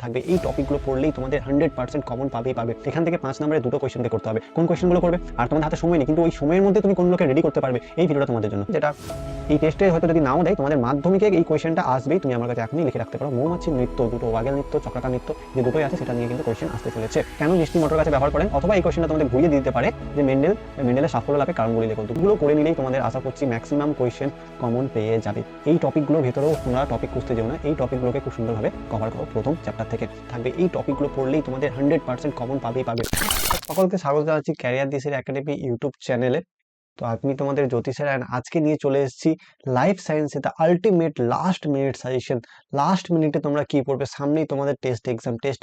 থাকবে। এই টপিকগুলো পড়লেই তোমাদের 100% কমন পাবেই পাবে। এখান থেকে 5 নম্বরে দুটো কোয়েশ্চেনকে করতে হবে। কোন কোয়েশ্চেনগুলো করবে আর তোমাদের হাতে সময় নেই, কিন্তু ওই সময়ের মধ্যে তুমি কোনগুলোকে রেডি করতে পারবে, এই ভিডিওটা তোমাদের জন্য। যেটা এই টেস্টে হয়তো যদি নাও দেয়, তোমাদের মাধ্যমিকে এই কোয়েশ্চেনটা আসবেই, তুমি আমার কাছে এখনই লিখে রাখতে পারো। মৌমাছির নৃত্য, দুটো ওয়াগেল নৃত্য, চক্রাকার নৃত্য, যে দুটোই আছে সেটা নিয়ে কিন্তু কোয়েশ্চেন আসতে চলেছে। কেন মিষ্টি মটর গাছে ব্যবহার করেন, অথবা এই কোয়েশ্চেনটা তোমাদের ঘুরিয়ে দিতে পারে যে মেন্ডেলের সাফল্য লাভে কারণগুলি লেখো। দুগুলো করে নিলেই তোমাদের আশা করছি ম্যাক্সিমাম কোয়েশ্চেন কমন পেয়ে যাবে। এই টপিকগুলোর ভেতরেও তোমরা টপিক খুঁজতে যেও না, এই টপিকগুলোকে খুব সুন্দরভাবে কভার করো। প্রথম চ্যাপ্টার থেকে থাকবে, এই টপিকগুলো পড়লেই তোমাদের 100% কমন পাবেই পাবে। সকলকে স্বাগত জানাচ্ছি ক্যারিয়ার দিশের একাডেমি ইউটিউব চ্যানেলে। তো আমি তোমাদের জ্যোতি স্যার, অ্যান্ড আজকে নিয়ে চলে এসেছি লাইফ সায়েন্সে the ultimate last minute suggestion. Last মিনিটে তোমরা কি পড়বে, সামনেই তোমাদের টেস্ট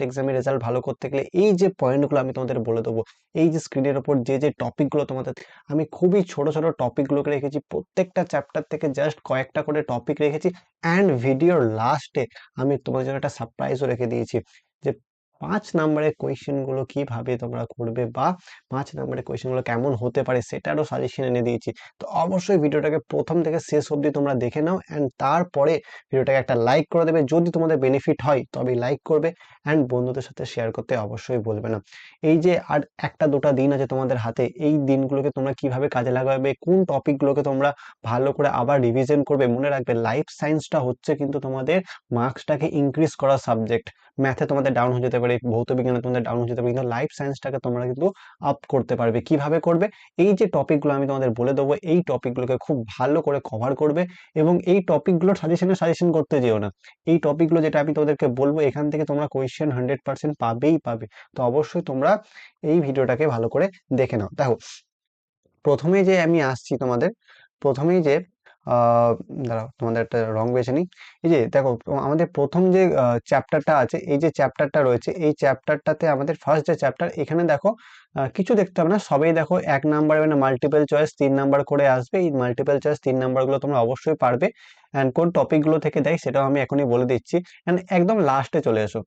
এক্সামের রেজাল্ট ভালো করতে গেলে এই যে পয়েন্টগুলো আমি তোমাদের বলে দেবো, এই যে স্ক্রিনের ওপর যে টপিকগুলো তোমাদের, আমি খুবই ছোট ছোট টপিকগুলোকে রেখেছি, প্রত্যেকটা চ্যাপ্টার থেকে জাস্ট কয়েকটা করে টপিক রেখেছি। অ্যান্ড ভিডিওর লাস্টে আমি তোমাদের জন্য একটা সারপ্রাইজও রেখে দিয়েছি যে 5 নম্বরের কোয়েশ্চেনগুলো কিভাবে তোমরা করবে, বা 5 নম্বরের কোয়েশ্চেনগুলো কেমন হতে পারে সেটারও সাজেশন এনে দিয়েছি। তো অবশ্যই ভিডিওটাকে প্রথম থেকে শেষ অবধি তোমরা দেখে নাও, অ্যান্ড তারপরে ভিডিওটাকে একটা লাইক করে দেবে। যদি তোমাদের বেনিফিট হয় তবে লাইক করবে, অ্যান্ড বন্ধুদের সাথে শেয়ার করতে অবশ্যই বলবে না। এই যে আর একটা দুটা দিন আছে তোমাদের হাতে, এই দিনগুলোকে তোমরা কিভাবে কাজে লাগাবে, কোন টপিকগুলোকে তোমরা ভালো করে আবার রিভিশন করবে। মনে রাখবে লাইফ সায়েন্সটা হচ্ছে কিন্তু তোমাদের মার্কসটাকে ইনক্রিজ করা সাবজেক্ট। ম্যাথে তোমাদের ডাউন হয়ে যেতে পারে, ভৌত বিজ্ঞানে তোমাদের ডাউন হয়ে যেতে পারে, কিন্তু লাইফ সায়েন্সটাকে তোমরা কিন্তু আপ করতে পারবে। কিভাবে করবে, এই যে টপিকগুলো আমি তোমাদের বলে দেবো, এই টপিকগুলোকে খুব ভালো করে কভার করবে, এবং এই টপিকগুলোর সাজেশন করতে যেও না। এই টপিকগুলো যেটা আমি তোমাদেরকে বলবো, এখান থেকে তোমরা কোয়েশ্চেন 100% পাবেই পাবে। তো অবশ্যই তোমরা এই ভিডিওটাকে ভালো করে দেখে নাও। দেখো, প্রথমেই যে আমি আসছি তোমাদের, প্রথমেই যে দাঁড়াও তোমাদের একটা রং বেছে নিই। এই যে দেখো, আমাদের প্রথম যে চ্যাপ্টারটা আছে, এই যে চ্যাপ্টারটা রয়েছে, এই চ্যাপ্টারটাতে আমাদের ফার্স্ট যে চ্যাপ্টার, এখানে দেখো কিছু দেখতে হবে না, সবেই দেখো 1 নাম্বার মানে মাল্টিপল চয়েস 3 নাম্বার করে আসবে। এই মাল্টিপল চয়েস 3 নাম্বারগুলো তোমরা অবশ্যই পারবে। অ্যান্ড কোন টপিকগুলো থেকে দেয় সেটাও আমি এখনই বলে দিচ্ছি। অ্যান্ড একদম লাস্টে চলে এসো।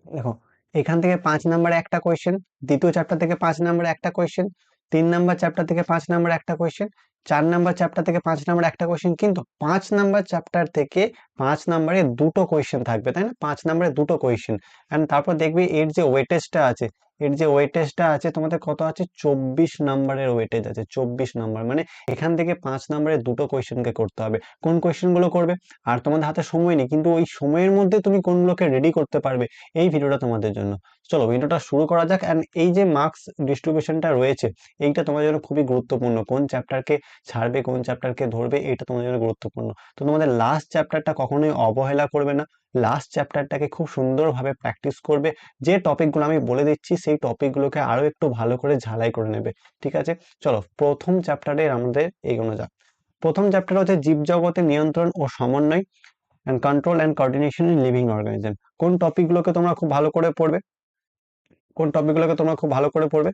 দেখো, এখান থেকে 5 নাম্বারে একটা কোয়েশ্চেন, দ্বিতীয় চ্যাপ্টার থেকে 5 নাম্বারে একটা কোয়েশ্চেন, 3 নাম্বার চ্যাপ্টার থেকে 5 নাম্বার একটা কোয়েশ্চেন, 4 নাম্বার চ্যাপ্টার থেকে 5 নাম্বার একটা কোয়েশ্চেন, কিন্তু 5 নাম্বার চ্যাপ্টার থেকে 5 নাম্বারে দুটো কোয়েশ্চেন থাকবে, তাই না? 5 নাম্বারে দুটো কোয়েশ্চেন। এন্ড তারপর দেখবি এর যে ওয়েটেজটা আছে, তোমাদের কত আছে, 24 নাম্বারের ওয়েটেজ আছে। 24 নাম্বার মানে এখান থেকে 5 নাম্বারে দুটো কোয়েশ্চেনকে করতে হবে। কোন কোয়েশ্চেনগুলো করবে, আর তোমাদের হাতে সময় নেই, কিন্তু ওই সময়ের মধ্যে তুমি কোনগুলোকে রেডি করতে পারবে, এই ভিডিওটা তোমাদের জন্য। চলো ভিডিওটা শুরু করা যাক। এন্ড এই যে মার্কস ডিস্ট্রিবিউশনটা রয়েছে, এইটা তোমাদের জন্য খুবই গুরুত্বপূর্ণ। কোন চ্যাপ্টারকে ছাড়বে, কোন চ্যাপ্টারকে ধরবে, এটা তোমাদের জন্য গুরুত্বপূর্ণ। তো তোমাদের লাস্ট চ্যাপ্টারটা কখনোই অবহেলা করবে না, লাস্ট চ্যাপ্টারটাকে খুব সুন্দরভাবে প্র্যাকটিস করবে। যে টপিকগুলো আমি বলে দিচ্ছি, সেই টপিকগুলোকে আরো একটু ভালো করে ঝালাই করে নেবে, ঠিক আছে? চলো প্রথম চ্যাপ্টারে আমাদের এগোনো যাক। প্রথম চ্যাপ্টার হচ্ছে জীবজগতের নিয়ন্ত্রণ ও সমন্বয়, and control and coordination in living organism। কোন টপিকগুলোকে তোমরা খুব ভালো করে পড়বে, কোন টপিকগুলোকে তোমরা খুব ভালো করে পড়বে,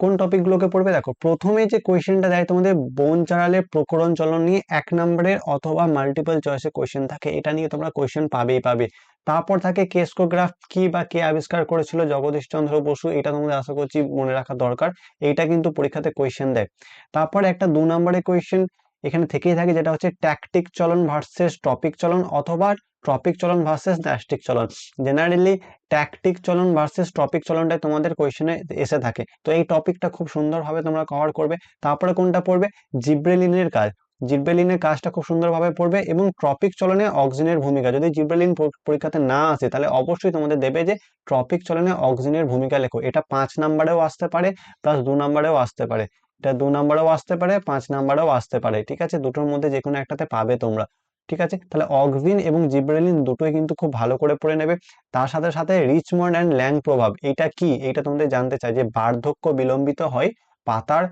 কোন টপিকগুলোকে পড়বে? দেখো, প্রথমে যে কোয়েশ্চেনটা দেয় তোমাদের, বন চারালের প্রকরণ চলন নিয়ে 1 নম্বরের অথবা মাল্টিপল চয়েসে কোয়েশ্চেন থাকে, এটা নিয়ে তোমরা কোয়েশ্চেন পাবেই পাবে। তারপর থাকে কেসকোগ্রাফ কি বা কে আবিষ্কার করেছিল, জগদীশ চন্দ্র বসু, এটা তোমাদের আশা করছি মনে রাখা দরকার, এইটা কিন্তু পরীক্ষাতে কোয়েশ্চেন দেয়। তারপর একটা 2 নম্বরের কোয়েশ্চেন এখানে থেকেই থাকে, যেটা হচ্ছে ট্যাকটিক চলন ভার্সেস টপিক চলন, অথবা টপিক চলন ভার্সেস ন্যাস্টিক চলন। জেনারেলি ট্যাকটিক চলন ভার্সেস টপিক চলনটাই তোমাদের কোয়েশ্চেনে এসে থাকে। তো এই টপিকটা খুব সুন্দরভাবে তোমরা কভার করবে। তারপরে কোনটা পড়বে, জিব্রেলিনের কাজ। জিব্রেলিনের কাজটা খুব সুন্দরভাবে পড়বে, এবং ট্রপিক চলনে অক্সিজেনের ভূমিকা। যদি জিব্রেলিন পরীক্ষাতে না আসে, তাহলে অবশ্যই তোমাদের দেবে যে ট্রপিক চলনে অক্সিজেনের ভূমিকা লেখো। এটা 5 নাম্বারেও আসতে পারে, প্লাস 2 নাম্বারেও আসতে পারে। এটা 2 নাম্বারেও আসতে পারে, 5 নাম্বারেও আসতে পারে, ঠিক আছে? দুটোর মধ্যে যে কোনো একটাতে পাবে তোমরা, ঠিক আছে? তাহলে অক্সিন এবং জিব্রেলিন দুটোই কিন্তু খুব ভালো করে পড়ে নেবে। তার সাথে সাথে রিচমন্ড অ্যান্ড ল্যাং প্রভাব, এটা কি, এটা তোমাদের জানতে চাই, যে বার্ধক্য বিলম্বিত হয়, পাতার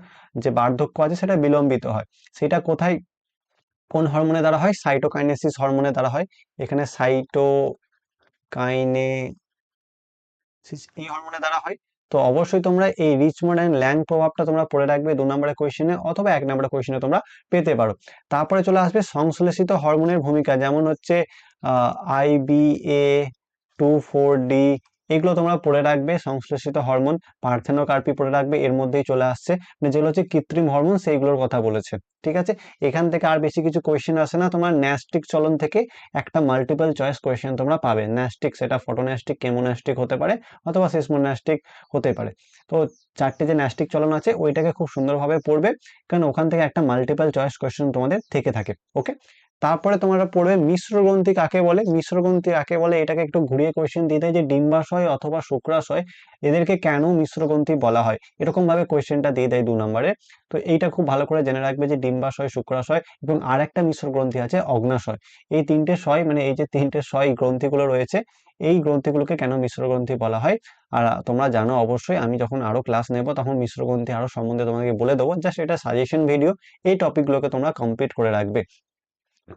যে বার্ধক্য আছে সেটা বিলম্বিত হয়, সেটা কোথায়, কোন হরমোনের দ্বারা হয়? সাইটোকাইনেসিস হরমোনের দ্বারা হয়। এখানে সাইটোকাইনেসিস এই হরমোনের দ্বারা হয়। তো অবশ্যই তোমরা এই রিচমন্ড অ্যান্ড ল্যাং প্রভাবটা তোমরা পড়ে রাখবে 2 নম্বরের কোয়েশ্চেনে, অথবা 1 নম্বরের কোয়েশ্চেনে তোমরা পেতে পারো। তারপরে চলে আসবে সংশ্লেষিত হরমোনের ভূমিকা, যেমন হচ্ছে IBA 2,4-D, এগুলো তোমরা পড়ে রাখবে। সংশ্লেষিত হরমোন পার্থেনোকার্পি পড়ে রাখবে, এর মধ্যেই চলে আসছে, মানে যেগুলো হচ্ছে কৃত্রিম হরমোন সেইগুলোর কথা বলেছে। ঠিক আছে, এখান থেকে আর বেশি কিছু কোয়েশ্চেন আসে না। তোমার ন্যাস্টিক চলন থেকে একটা মাল্টিপল চয়েস কোয়েশ্চেন তোমরা পাবে। ন্যাস্টিক, সেটা ফটোন্যাস্টিক, কেমোন্যাস্টিক হতে পারে অথবা সিসমোন্যাস্টিক হতে পারে। তো চারটে যে ন্যাস্টিক চলন আছে ওইটাকে খুব সুন্দরভাবে পড়বে, কারণ ওখান থেকে একটা মাল্টিপল চয়েস কোয়েশ্চেন তোমাদের থেকে থাকে। ওকে, তারপরে তোমরা পড়বে মিশ্র গ্রন্থি কাকে বলে। মিশ্র গ্রন্থি কাকে বলে এটাকে একটু ঘুরিয়ে কোয়েশ্চেন দিয়ে দেয় যে ডিম্বাশয় অথবা শুক্রাশয় এদেরকে কেন মিশ্র গ্রন্থি বলা হয়, এরকম ভাবে কোয়েশ্চেনটা দিয়ে দেয় 2 নম্বরে। তো এইটা খুব ভালো করে জেনে রাখবে যে ডিম্বাশয়, শুক্রাশয় এবং আর একটা মিশ্র গ্রন্থি আছে অগ্নাশয়। এই তিনটে শয়, মানে এই যে তিনটে শয় গ্রন্থিগুলো রয়েছে, এই গ্রন্থিগুলোকে কেন মিশ্র গ্রন্থি বলা হয়। আর তোমরা জানো অবশ্যই, আমি যখন আরো ক্লাস নেব তখন মিশ্র গ্রন্থি আরো সম্বন্ধে তোমাকে বলে দেবো। জাস্ট এটা সাজেশন ভিডিও, এই টপিকগুলোকে তোমরা কমপ্লিট করে রাখবে।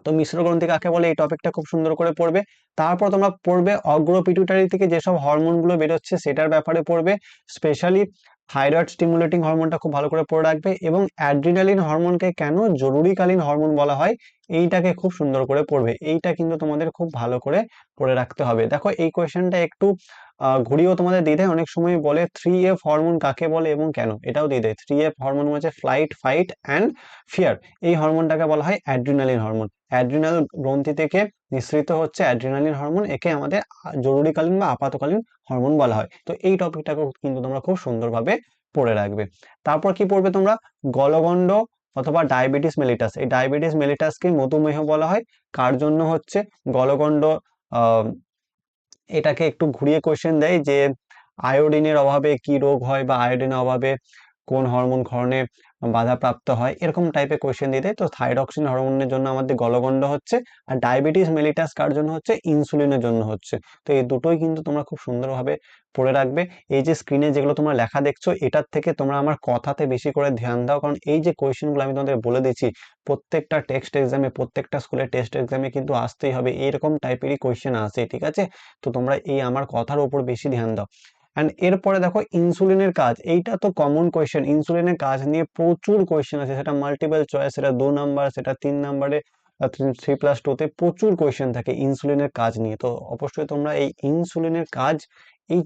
তো মিশ্র গ্রন্থি কাকে বলে এই টপিকটা খুব সুন্দর করে পড়বে। তারপর তোমরা পড়বে অগ্র পিটুইটারি থেকে যেসব হরমোন গুলো বেরোচ্ছে সেটার ব্যাপারে পড়বে। স্পেশালি থাইরয়েড স্টিমুলেটিং হরমোনটা খুব ভালো করে পড়ে রাখবে, এবং অ্যাড্রিনালিন হরমোনকে কেন জরুরিকালীন হরমোন বলা হয় এইটাকে খুব সুন্দর করে পড়বে। এইটা কিন্তু তোমাদের খুব ভালো করে পড়ে রাখতে হবে। দেখো এই কোয়েশ্চেনটা একটু ঘুরিয়েও তোমাদের দিয়ে দেয়, অনেক সময় বলে 3F হরমোন কাকে বলে এবং কেন, এটাও দিয়ে দেয়। 3F হরমোন হচ্ছে ফ্লাইট, ফাইট অ্যান্ড ফিয়ার। এই হরমোনটাকে বলা হয় অ্যাড্রিনালিন হরমোন। অ্যাড্রিনাল গ্রন্থি থেকে নিঃসৃত হচ্ছে অ্যাড্রিনালিন হরমোন, একে আমাদের জরুরিকালীন বা আপাতকালীন হরমোন বলা হয়। তো এই টপিকটাকে কিন্তু তোমরা খুব সুন্দরভাবে পড়ে রাখবে। তারপর কি পড়বে তোমরা, গলগণ্ড অথবা ডায়াবেটিস মেলিটাস। এই ডায়াবেটিস মেলিটাসকে মধুমেহ বলা হয়। কার জন্য হচ্ছে গলগণ্ড, এটাকে একটু ঘুরিয়ে কোশ্চেন দেয় যে আয়োডিনের অভাবে কি রোগ হয়, বা আয়োডিনের অভাবে কোন হরমোন ক্ষরণে বাধাপ্রাপ্ত হয়, এরকম টাইপের কোশ্চেন দিয়ে দেয়। তো থাইরক্সিন হরমোনের জন্য আমাদের গলগণ্ড হচ্ছে, আর ডায়াবেটিস মেলিটাস কার জন্য হচ্ছে, ইনসুলিনের জন্য হচ্ছে। তো এই দুটোই কিন্তু তোমরা খুব সুন্দরভাবে পড়ে রাখবে। এই যে স্ক্রিনে যেগুলো তোমরা লেখা দেখছো এটার থেকে তোমরা আমার কথাতে বেশি করে ধ্যান দাও, কারণ এই যে কোয়েশ্চেনগুলো আমি তোমাদের বলে দিচ্ছি প্রত্যেকটা টেক্সট এক্সামে, প্রত্যেকটা স্কুলের টেস্ট এক্সামে কিন্তু আসতেই হবে, এরকম টাইপেরই কোয়েশ্চেন আসে। ঠিক আছে, তো তোমরা এই আমার কথার উপর বেশি ধ্যান দাও। অ্যান্ড এরপরে দেখো ইনসুলিনের কাজ, এইটা তো কমন কোয়েশ্চেন। ইনসুলিনের কাজ নিয়ে প্রচুর কোয়েশ্চেন আছে, সেটা মাল্টিপল চয়েস, সেটা 2 নাম্বার, সেটা 3 নাম্বারে, 3+2-তে প্রচুর কোয়েশ্চেন থাকে ইনসুলিনের কাজ নিয়ে। তো অবশ্যই তোমরা এই ইনসুলিনের কাজ, এই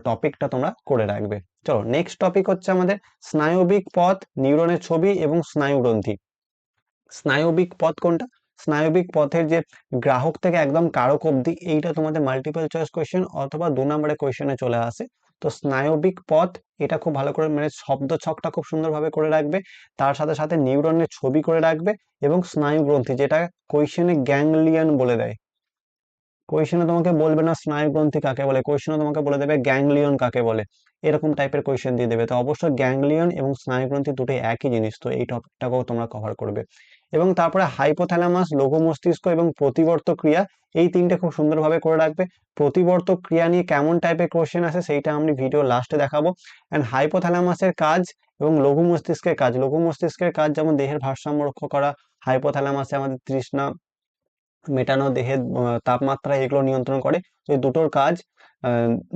টপিকটা তোমরা করে রাখবে। চলো নেক্সট টপিক হচ্ছে আমাদের স্নায়বিক পথ, নিউরনের ছবি এবং স্নায়ুগ্রন্থি। স্নায়বিক পথ কোনটা, স্নায়বিক পথের যে গ্রাহক থেকে একদম কারক অবধি, এইটা তোমাদের মাল্টিপল চয়েস কোয়েশ্চেন অথবা 2 নম্বরের কোয়েশ্চেনে চলে আসে। তো স্নায়বিক পথ এটা খুব ভালো করে, মানে শব্দ ছকটা খুব সুন্দরভাবে করে রাখবে। তার সাথে সাথে নিউরনের ছবি করে রাখবে, এবং স্নায়ু গ্রন্থি, যেটা কোয়েশ্চেনে গ্যাংলিয়ন বলে দেয়। কোয়েশ্চেনে তোমাকে বলবে না স্নায়ু গ্রন্থি কাকে বলে, কোয়েশ্চেনে তোমাকে বলে দেবে গ্যাংলিয়ন কাকে বলে, এরকম টাইপের কোয়েশ্চেন দিয়ে দেবে। তো অবশ্যই গ্যাংলিয়ন এবং স্নায়ু গ্রন্থি দুটোই একই জিনিস, তো এই টপিকটাকেও তোমরা কভার করবে। এবং তারপরে হাইপোথ্যালামাস, লঘু মস্তিষ্ক এবং প্রতিবর্ত ক্রিয়া, এই তিনটে খুব সুন্দরভাবে করে রাখবে। প্রতিবর্ত ক্রিয়া নিয়ে কেমন টাইপের কোয়েশ্চেন আছে সেইটা আমি ভিডিও লাস্টে দেখাবো। অ্যান্ড হাইপোথ্যালামাসের কাজ এবং লঘু মস্তিষ্কের কাজ, লঘু মস্তিষ্কের কাজ যেমন দেহের ভারসাম্য রক্ষা করা, হাইপোথ্যালামাসে আমাদের তৃষ্ণা মেটানো, দেহের তাপমাত্রা এগুলো নিয়ন্ত্রণ করে। তো এই দুটোর কাজ,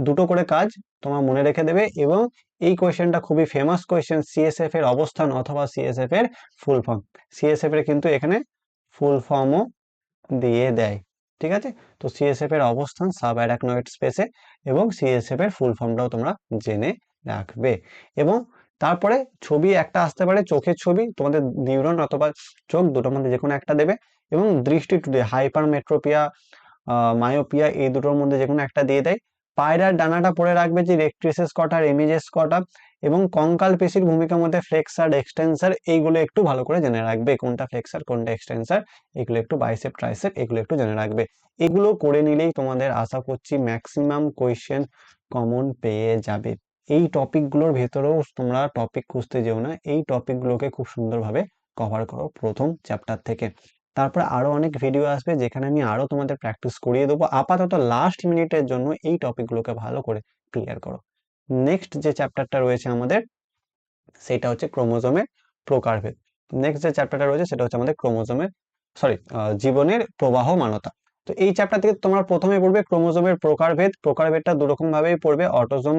দুটো করে কাজ তোমরা মনে রেখে দেবে। এবং এই কোয়েশ্চেনটা খুবই ফেমাস কোয়েশ্চেন, সিএসএফ এর অবস্থান অথবা সিএসএফ এর ফুল ফর্ম। সিএসএফ এর কিন্তু এখানে ফুল ফর্মও দিয়ে দেয়। ঠিক আছে, তো সিএসএফ এর অবস্থান সাব অ্যারাকনয়েড স্পেসে, এবং সিএসএফ এর ফুল ফর্মটাও তোমরা জেনে রাখবে। এবং তারপরে ছবি একটা আসতে পারে, চোখের ছবি, তোমাদের নিউরন অথবা চোখ দুটোর মধ্যে যে কোনো একটা দেবে। এবং দৃষ্টি টুডে হাইপারমেট্রোপিয়া, মায়োপিয়া, এই দুটোর মধ্যে যে কোনো একটা দিয়ে দেয়। পায়রার ডানাটা পড়ে রাখবে যে রেক্ট্রিসেস কটা, রেমিজেস কটা, এবং কঙ্কাল পেশির ভূমিকার মধ্যে ফ্লেক্সার, এক্সটেন্সার, এইগুলো একটু ভালো করে জেনে রাখবে, কোনটা ফ্লেক্সার কোনটা এক্সটেন্সার, এগুলো একটু বাইসেপ ট্রাইসেপ এগুলো একটু জেনে রাখবে। এগুলো করে নিলেই তোমাদের আশা করছি ম্যাক্সিমাম কোয়েশ্চেন কমন পেয়ে যাবে। এই টপিকগুলোর ভেতরেও তোমরা টপিক খুঁজতে যেও না, এই টপিকগুলোকে খুব সুন্দরভাবে কভার করো প্রথম চ্যাপ্টার থেকে। তারপর আরো অনেক ভিডিও আসবে যেখানে আমি আরো তোমাদের প্র্যাকটিস করিয়ে দেবো। আপাতত লাস্ট মিনিটের জন্য এই টপিকগুলোকে ভালো করে ক্লিয়ার করো। নেক্সট যে চ্যাপ্টারটা রয়েছে আমাদের, সেটা হচ্ছে ক্রোমোজোমের প্রকারভেদ। নেক্সট যে চ্যাপ্টারটা রয়েছে সেটা হচ্ছে আমাদের ক্রোমোজোমের, সরি, জীবনের প্রবাহমানতা। তো এই চ্যাপ্টার থেকে তোমরা প্রথমে পড়বে ক্রোমোজোমের প্রকারভেদ। প্রকারভেদটা দুরকম ভাবেই পড়বে, অটোজোম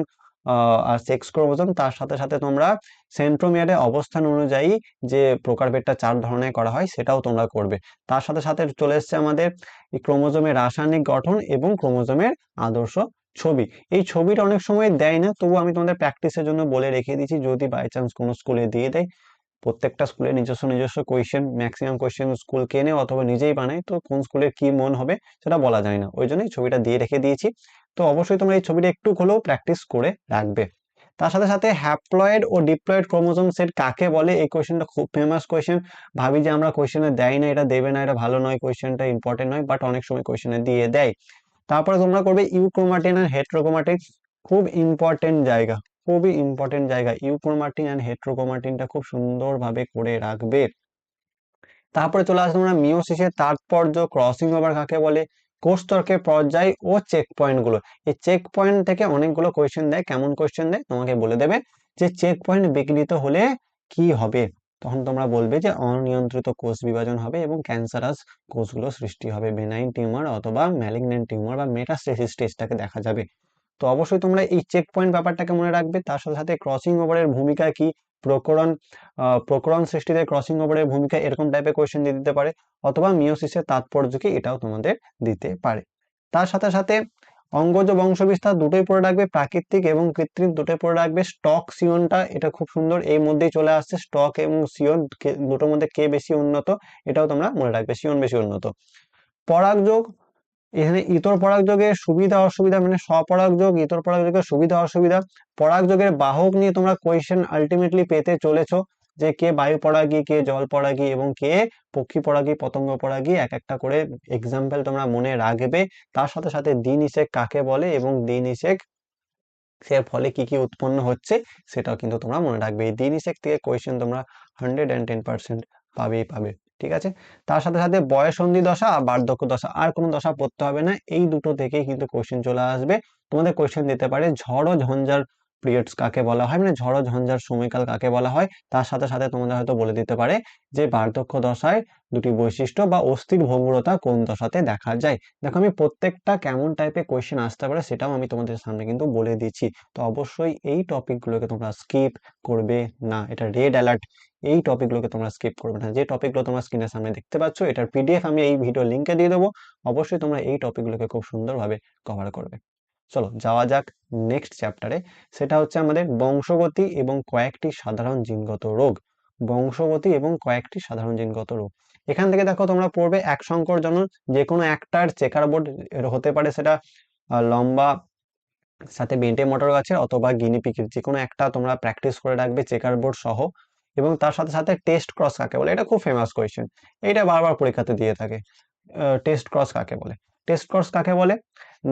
আর সেক্স ক্রোমোজোম। তার সাথে সাথে তোমরা সেন্ট্রোমিয়ারের অবস্থান অনুযায়ী যে প্রকারভেদটা 4 ধরনের করা হয় সেটাও তোমরা করবে। তার সাথে সাথে চলে এসছে আমাদের এই ক্রোমোজোমের রাসায়নিক গঠন এবং ক্রোমোজোমের আদর্শ ছবি। এই ছবিটা অনেক সময় দেয় না, তবু আমি তোমাদের প্র্যাকটিসের জন্য বলে রেখে দিয়েছি, যদি বাই চান্স কোনো স্কুলে দিয়ে দেয়। প্রত্যেকটা স্কুলে নিজস্ব নিজস্ব কোয়েশ্চেন, ম্যাক্সিমাম কোয়েশ্চেন স্কুল কেনে অথবা নিজেই বানায়, তো কোন স্কুলের কি মন হবে সেটা বলা যায় না, ওই জন্যই ছবিটা দিয়ে রেখে দিয়েছি। তো অবশ্যই তোমরা এই ছবিটা একটু হলেও প্র্যাকটিস করে রাখবে। তার সাথে সাথে হ্যাপ্লয়েড ও ডিপ্লয়েড ক্রোমোজোম সেট কাকে বলে, এই কোয়েশ্চেনটা খুব ফেমাস কোয়েশ্চেন। ভাবি যে আমরা কোয়েশ্চেনে দেয় না, এটা দেবে না, এটা ভালো নয়, কোয়েশ্চেনটা ইম্পর্টেন্ট নয়, বাট অনেক সময় কোয়েশ্চেনে দিয়ে দেয়। তারপরে তোমরা করবে ইউক্রোমাটিন আর হেটারোক্রোমাটিন, খুব ইম্পর্টেন্ট জায়গা, খুবই ইম্পর্টেন্ট জায়গা। ইউক্রোমাটিন এন্ড হেটারোক্রোমাটিনটা খুব সুন্দরভাবে করে রাখবে। তারপরে চলে আসবে আমরা মিওসিসের তাৎপর্য, ক্রসিং ওভার কাকে বলে, কোষ তর্কের পর্যায় ও চেক পয়েন্ট গুলো। এই চেক পয়েন্ট থেকে অনেকগুলো কোয়েশ্চেন দেয়, কেমন কোয়েশ্চেন দেয় তোমাকে বলে দেবে, যে চেক পয়েন্ট বিঘ্নিত হলে কি হবে, তখন তোমরা বলবে যে অনিয়ন্ত্রিত কোষ বিভাজন হবে এবং ক্যান্সারাস কোষগুলো সৃষ্টি হবে, বেনাইন টিউমার অথবা ম্যালিগন্যান্ট টিউমার বা মেটাস্টেসিস স্টেজটাকে দেখা যাবে। তো অবশ্যই তোমরা এই চেক পয়েন্ট ব্যাপারটাকে মনে রাখবে। তার সাথে সাথে ক্রসিং ওভারের ভূমিকা কি, প্রকরণ প্রকরণ সৃষ্টিতে ক্রসিং ওভারের ভূমিকা, এরকম টাইপের কোয়েশ্চেন দিয়ে দিতে পারে, অথবা মিওসিসের তাৎপর্য কি, এটাও তোমাদের দিতে পারে। তার সাথে সাথে অঙ্গজ বংশবিস্তার দুটোই পড়ে রাখবে, প্রাকৃতিক এবং কৃত্রিম দুটোই পড়ে রাখবে। স্টক সিয়নটা এটা খুব সুন্দর, এই মধ্যেই চলে আসছে, স্টক এবং সিয়ন দুটোর মধ্যে কে বেশি উন্নত, এটাও তোমরা মনে রাখবে, সিয়ন বেশি উন্নত। পরাগযোগ, এখানে ইতর পরাগযোগের সুবিধা অসুবিধা, মানে স্বপরাগযোগ, ইতর পরাগযোগের সুবিধা অসুবিধা। পরাগযোগের বাহক নিয়ে তোমরা কোয়েশ্চেন আলটিমেটলি পেতে চলেছো, যে কে বায়ু পরাগী, কে জল পরাগী এবং কে পক্ষী পরাগী, পতঙ্গ পরাগী, এক একটা করে এক্সাম্পল তোমরা মনে রাখবে। তার সাথে সাথে দ্বিনিষেক কাকে বলে এবং দ্বিনিষেক এর ফলে কি কি উৎপন্ন হচ্ছে সেটাও কিন্তু তোমরা মনে রাখবে। এই দ্বিনিষেক থেকে কোয়েশ্চেন তোমরা 110% পাবেই পাবে, ঠিক আছে। তার সাথে সাথে বয়ঃসন্ধি দশা আর বার্ধক্য দশা, আর কোনো দশা পড়তে হবে না, এই দুটো থেকেই কিন্তু কোয়েশ্চেন চলে আসবে। তোমাদের কোয়েশ্চেন দিতে পারে ঝড় ও ঝঞ্ঝার পিরিয়ডস কাকে বলা হয়, মানে ঝড় ও ঝঞ্ঝার সময়কাল কাকে বলা হয়। তার সাথে সাথে তোমাদের হয়তো বলে দিতে পারে যে বার্ধক্য দশায় দুটি বৈশিষ্ট্য বা অস্থির ভঙ্গুরতা কোন দশাতে দেখা যায়। দেখো আমি প্রত্যেকটা কেমন টাইপের কোয়েশ্চেন আসতে পারে সেটাও আমি তোমাদের সামনে কিন্তু বলে দিচ্ছি। তো অবশ্যই এই টপিকগুলোকে তোমরা স্কিপ করবে না, এটা রেড অ্যালার্ট, এই টপিকগুলোকে তোমরা স্কিপ করবে না। যে টপিকগুলো তোমরা স্ক্রিনের সামনে দেখতে পাচ্ছ, এটার পিডিএফ আমি এই ভিডিও লিঙ্কে দিয়ে দেবো, অবশ্যই তোমরা এই টপিকগুলোকে খুব সুন্দরভাবে কভার করবে। চলো যাওয়া যাক নেক্সট চ্যাপ্টারে, সেটা হচ্ছে আমাদের বংশগতি এবং কয়েকটি সাধারণ জিনগত রোগ। বংশগতি এবং কয়েকটি সাধারণ জিনগত রোগ, এখান থেকে দেখো তোমরা পড়বে এক সংকর জনন, যে কোনো একটার চেকার বোর্ড হতে পারে, সেটা লম্বা সাথে বেন্টে মোটর গাছের অথবা গিনিপিগের, যে কোনো একটা তোমরা প্র্যাকটিস করে রাখবে চেকার বোর্ড সহ। এবং তার সাথে সাথে টেস্ট ক্রস কাকে বলে, এটা খুব ফেমাস কোয়েশ্চেন, এটা বারবার পরীক্ষাতে দিয়ে থাকে। টেস্ট ক্রস কাকে বলে, টেস্ট ক্রস কাকে বলে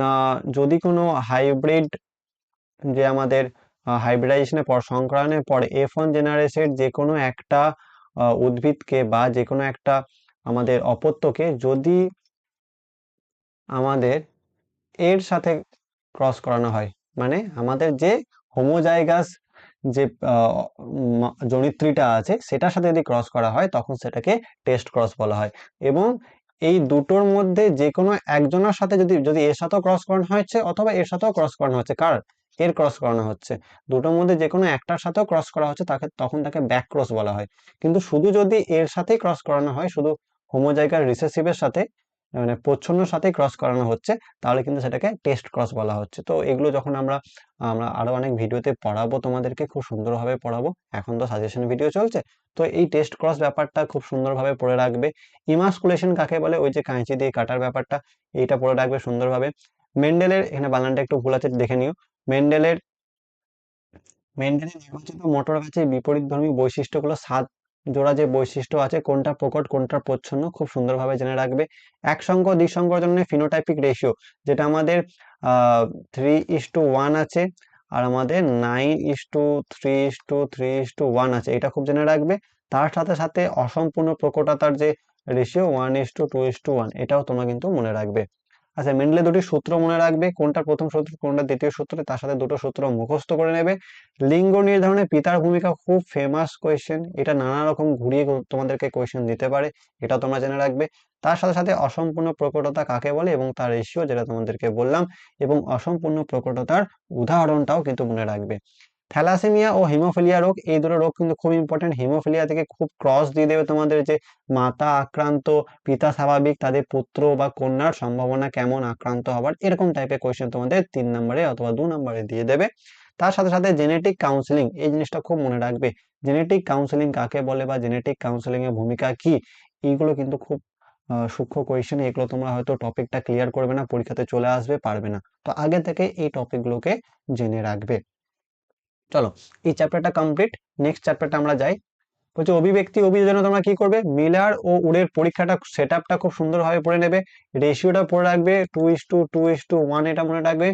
না, যদি কোনো হাইব্রিড, যে আমাদের হাইব্রিডাইজেশনের পর সংকরণের পরে F1 জেনারেশনের যে কোনো একটা উদ্ভিদকে বা যে কোনো একটা আমাদের অপত্যকে যদি আমাদের এর সাথে ক্রস করানো হয়, মানে আমাদের যে হোমোজাইগাস যে জনিত্রীটা আছে সেটার সাথে যদি ক্রস করা হয় তখন সেটাকে টেস্ট ক্রস বলা হয়। এবং এই দুটোর মধ্যে যে কোনো একজনের সাথে যদি যদি এর সাথেও ক্রস করানো হচ্ছে অথবা এর সাথেও ক্রস করানো হচ্ছে, কার এর ক্রস করানো হচ্ছে, দুটোর মধ্যে যে কোনো একটার সাথেও ক্রস করা হচ্ছে, তাকে তখন তাকে ব্যাক ক্রস বলা হয়। কিন্তু শুধু যদি এর সাথেই ক্রস করানো হয়, শুধু হোমোজাইগাস রিসেসিভের সাথে, মানে প্রচ্ছন্নর সাথে ক্রস করানো হচ্ছে, তাহলে কিন্তু সেটাকে টেস্ট ক্রস বলা হচ্ছে। তো এগুলো যখন আমরা আমরা আরো অনেক ভিডিওতে পড়াবো, তোমাদেরকে খুব সুন্দরভাবে পড়াবো, এখন তো সাজেশন ভিডিও চলছে, তো এই টেস্ট ক্রস ব্যাপারটা খুব সুন্দরভাবে পড়ে রাখবে। ইমাসকুলেশন কাকে বলে, ওই যে কাঁচি দিয়ে কাটার ব্যাপারটা, এইটা পড়ে রাখবে সুন্দরভাবে। মেন্ডেলের, এখানে বানানটা একটু ভুল আছে দেখে নিও, মেন্ডেলের মেন্ডেলের নির্বাচিত মোটর গাছের বিপরীতধর্মী বৈশিষ্ট্যগুলো, 7 জোড়া যে বৈশিষ্ট্য আছে, কোনটা প্রকট কোনটা প্রচ্ছন্ন, খুব সুন্দরভাবে জেনে রাখবে। একসঙ্গ দ্বিসঙ্গর জন্য ফিনোটাইপিক রেশিও, যেটা আমাদের 3:1 আছে, আর আমাদের 9:3:3:1 আছে, এটা খুব জেনে রাখবে। তার সাথে সাথে অসম্পূর্ণ প্রকটতার যে রেশিও 1:2:1, এটাও তোমরা কিন্তু মনে রাখবে। আচ্ছা, মেন্ডেলের দুটি সূত্র মনে রাখবে, কোনটা প্রথম সূত্র কোনটা দ্বিতীয় সূত্র, তার সাথে দুটো সূত্র মুখস্থ করে নেবে। লিঙ্গ নির্ধারণে পিতার ভূমিকা, খুব ফেমাস কোয়েশ্চেন, এটা নানা রকম ঘুরিয়ে তোমাদেরকে কোয়েশ্চেন দিতে পারে, এটা তোমরা জেনে রাখবে। তার সাথে সাথে অসম্পূর্ণ প্রকটতা কাকে বলে এবং তার রেশিও, যেটা তোমাদেরকে বললাম, এবং অসম্পূর্ণ প্রকটতার উদাহরণটাও কিন্তু মনে রাখবে। থ্যালাসেমিয়া ও হিমোফিলিয়া রোগ, এই দুটো রোগ কিন্তু খুব ইম্পর্টেন্ট। হিমোফিলিয়া থেকে খুব ক্রস দিয়ে দেবে তোমাদের যে মাতা আক্রান্ত, পিতা স্বাভাবিক, তাদের পুত্র বা কন্যার সম্ভাবনা কেমন আক্রান্ত হবার, এরকম টাইপের কোয়েশ্চেন তোমাদের 3 নম্বরে অথবা 2 নম্বরে দিয়ে দেবে। তার সাথে সাথে জেনেটিক কাউন্সিলিং, এই জিনিসটা খুব মনে রাখবে। জেনেটিক কাউন্সিলিং কাকে বলে বা জেনেটিক কাউন্সিলিং এর ভূমিকা কি, এইগুলো কিন্তু খুব সূক্ষ্ম কোয়েশ্চেন। এগুলো তোমরা হয়তো টপিকটা ক্লিয়ার করবে না, পরীক্ষাতে চলে আসবে, পারবে না। তো আগে থেকে এই টপিকগুলোকে জেনে রাখবে। চলো, এই চ্যাপ্টারটা কমপ্লিট। নেক্সট চ্যাপ্টারটা আমরা যাই। বলছে অভিব্যক্তি অভিযোজনে তোমরা কি করবে, মিলার ও উডের পরীক্ষাটা সেট আপটা খুব সুন্দরভাবে পড়ে নেবে, রেশিওটা পড়ে রাখবে 2:2:1, এটা মনে রাখবে।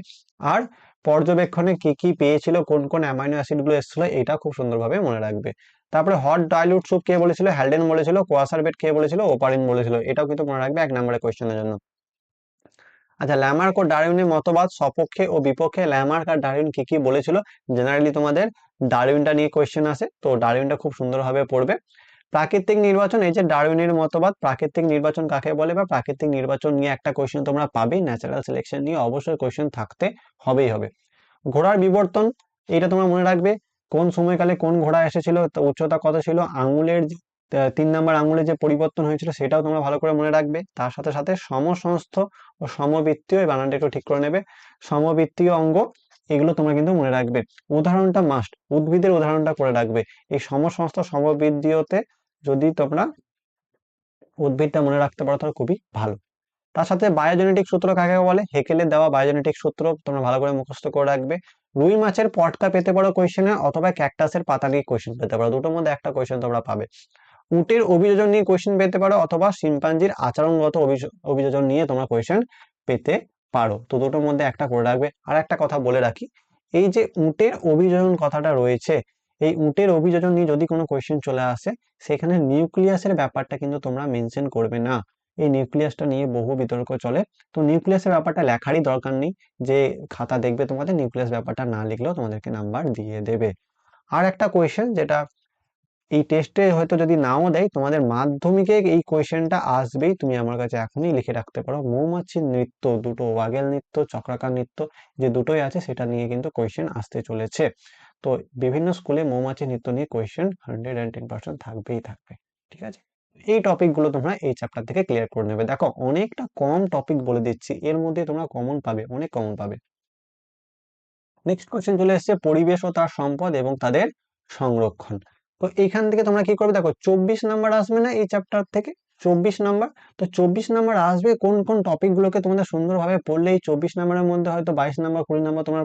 আর পর্যবেক্ষণে কি কি পেয়েছিল, কোন কোন অ্যামাইনো অ্যাসিড গুলো এসেছিল, এটা খুব সুন্দরভাবে মনে রাখবে। তারপরে হট ডাইলুট স্যুপ কে বলেছিল, হ্যালডেন বলেছিল। কোয়াসারবেট কে বলেছিল, ওপারিন বলেছিল। এটাও কিন্তু মনে রাখবে 1 নম্বরের কোয়েশ্চেনের জন্য। আচ্ছা, ল্যামার্ক ও ডারউইনের মতবাদ সপক্ষে ও বিপক্ষে, ল্যামার্ক আর ডারউইন কি কি বলেছিল। জেনারেলি তোমাদের ডারউইনটা নিয়ে কোয়েশ্চেন আসে, তো ডারউইনটা খুব সুন্দরভাবে পড়বে। প্রাকৃতিক নির্বাচন, এই যে ডারউইনের মতবাদ, প্রাকৃতিক নির্বাচন কাকে বলে বা প্রাকৃতিক নির্বাচন নিয়ে একটা কোয়েশ্চেন তোমরা পাবেই। ন্যাচারাল সিলেকশন নিয়ে অবশ্যই কোয়েশ্চেন থাকতে হবেই হবে। ঘোড়ার বিবর্তন, এটা তোমরা মনে রাখবে। কোন সময়কালে কোন ঘোড়া এসেছিল, তো উচ্চতা কত ছিল, আঙুলের যে 3 নাম্বার আঙুলের যে পরিবর্তন হয়েছিল সেটাও তোমরা ভালো করে মনে রাখবে। তার সাথে সাথে সমসংস্থ ও সমবৃত্তীয়, এই বানানটা একটু ঠিক করে নেবে, সমবৃত্তীয় অঙ্গ, এগুলো তোমরা কিন্তু মনে রাখবে। উদাহরণটা মাস্ট, উদ্ভিদের উদাহরণটা করে রাখবে। এই সমসংস্থ সমবৃত্তীয়তে যদি তোমরা উদ্ভিদটা মনে রাখতে পারো তাহলে খুবই ভালো। তার সাথে বায়োজেনেটিক সূত্র কাকে বলে, হেকেলের দেওয়া বায়োজেনেটিক সূত্র তোমরা ভালো করে মুখস্থ করে রাখবে। রুই মাছের পটকা পেতে পারো কোয়েশ্চেনে, অথবা ক্যাকটাসের পাতা নিয়ে কোয়েশ্চেন পেতে পারো, দুটোর মধ্যে একটা কোয়েশ্চেন তোমরা পাবে। উটের অভিযোজন নিয়ে কোয়েশ্চেন পেতে পারো, অথবা শিম্পাঞ্জির আচরণগত অভিযোজন নিয়ে তোমরা কোয়েশ্চেন পেতে পারো। তো দুটোর মধ্যে একটা করে রাখবে। আর একটা কথা বলে রাখি, এই যে উটের অভিযোজন কথাটা রয়েছে, এই উটের অভিযোজন নিয়ে যদি কোনো কোয়েশ্চেন চলে আসে, সেখানে নিউক্লিয়াসের ব্যাপারটা কিন্তু তোমরা মেনশন করবে না। এই নিউক্লিয়াসটা নিয়ে বহু বিতর্ক চলে। তো নিউক্লিয়াসের ব্যাপারটা লেখারই দরকার নেই, যে খাতা দেখবে তোমাদের নিউক্লিয়াস ব্যাপারটা না লিখলেও তোমাদেরকে নাম্বার দিয়ে দেবে। আর একটা কোয়েশ্চেন যেটা এই টেস্টে হয়তো যদি নাও দেয়, তোমাদের মাধ্যমিকে এই কোয়েশ্চেনটা আসবেই, তুমি আমার কাছে এখনই লিখে রাখতে পারো। মৌমাছির নৃত্য, দুটো ওয়াগেল নৃত্য, চক্রাকার নৃত্য, যে দুটোই আছে সেটা নিয়ে কিন্তু কোয়েশ্চেন আসতে চলেছে। তো বিভিন্ন স্কুলে মৌমাছি নৃত্য নিয়ে কোয়েশ্চেন 110% থাকবেই থাকবে। ঠিক আছে, এই টপিক গুলো তোমরা এই চ্যাপ্টার থেকে ক্লিয়ার করে নেবে। দেখো অনেকটা কম টপিক বলে দিচ্ছি, এর মধ্যে তোমরা কমন পাবে, অনেক কমন পাবে। নেক্সট কোশ্চেন চলে এসেছে, পরিবেশ ও তার সম্পদ এবং তাদের সংরক্ষণ। তো এইখান থেকে তোমরা কি করবে, দেখো 24 নাম্বার আসবে না এই চ্যাপ্টার থেকে, 24 নাম্বার। তো 24 নাম্বার আসবে কোন কোন টপিক গুলোকে তোমাদের সুন্দরভাবে পড়লে এই 24 নাম্বারের মধ্যে হয়তো 22 নাম্বার 20 নাম্বার তোমরা